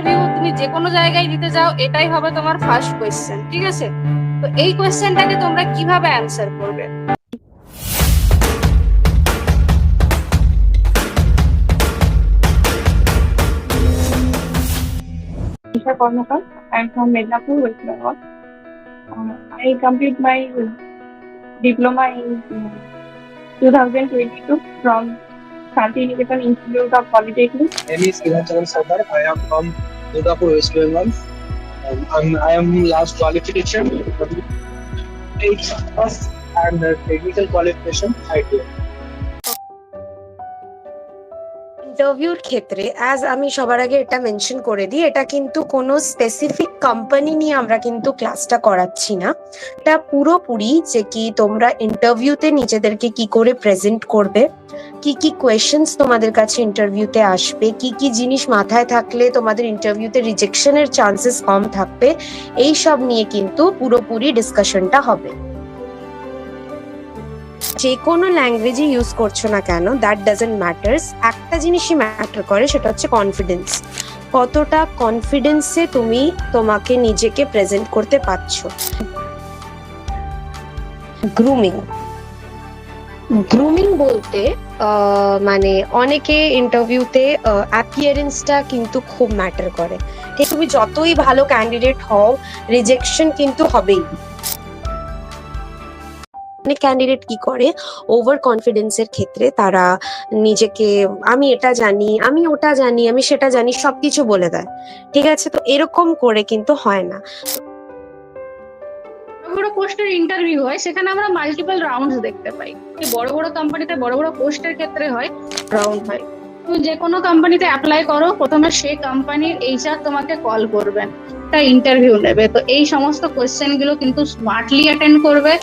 Interview তুমি যে কোনো জায়গায় দিতে যাও, এটাই হবে তোমার ফার্স্ট কোয়েশ্চেন, ঠিক আছে? তো এই কোয়েশ্চেনটাকে তোমরা কিভাবে অ্যান্সার করবে? Isha Kormakar. I'm from Mednapur, West Bengal. I complete my diploma in 2022 from Shanti Niketan Institute of Polytechnic. My name is Kiran Sardar. I am from Durgapur, West Bengal. I am last qualification 8 and technical qualification ITI. ইন্টারভিউর ক্ষেত্রে আমি সবার আগে এটা mention করে দিই, এটা কিন্তু কোনো স্পেসিফিক কোম্পানি নিয়ে আমরা কিন্তু ক্লাসটা করাচ্ছি না। এটা পুরোপুরি যে কি তোমরা ইন্টারভিউতে নিজেদেরকে কি করে প্রেজেন্ট করবে, কি কি কোয়েশ্চেন্স তোমাদের কাছে ইন্টারভিউতে আসবে, কি কি জিনিস মাথায় থাকলে তোমাদের ইন্টারভিউতে রিজেকশনের চান্সেস কম থাকবে, এই সব নিয়ে কিন্তু পুরোপুরি ডিসকাশনটা হবে। যে কোনো ল্যাঙ্গুয়েজে ইউজ করছো না কেন, দ্যাট ডাজন্ট ম্যাটার্স। একটা জিনিসই ম্যাটার করে, সেটা হচ্ছে কনফিডেন্স। কতটা কনফিডেন্সে তুমি তোমাকে নিজেকে প্রেজেন্ট করতে পারছো। গ্রুমিং বলতে মানে অনেকে ইন্টারভিউতে অ্যাপিয়ারেন্সটা কিন্তু খুব ম্যাটার করে। ঠিক, তুমি যতই ভালো ক্যান্ডিডেট হও, রিজেকশন কিন্তু হবেই। অনেক ক্যান্ডিডেট কি করে, ওভার কনফিডেন্সের ক্ষেত্রে তারা নিজেকে আমি এটা জানি, আমি ওটা জানি, আমি সেটা জানি, সবকিছু বলে দেয়। ঠিক আছে, তো এরকম করে কিন্তু হয় না। বড় পোস্টের ইন্টারভিউ হয়, সেখানে আমরা মাল্টিপল রাউন্ডস দেখতে পাই। বড় বড় কোম্পানিতে বড় বড় পোস্টের ক্ষেত্রে হয় রাউন্ড হয়। তুমি যে কোনো কোম্পানিতে অ্যাপ্লাই করো, প্রথমে সেই কোম্পানির এইচআর তোমাকে কল করবেন, একটা ইন্টারভিউ নেবে। তো এই সমস্ত কোয়েশ্চেন গুলো কিন্তু স্মার্টলি অ্যাটেন্ড করবে।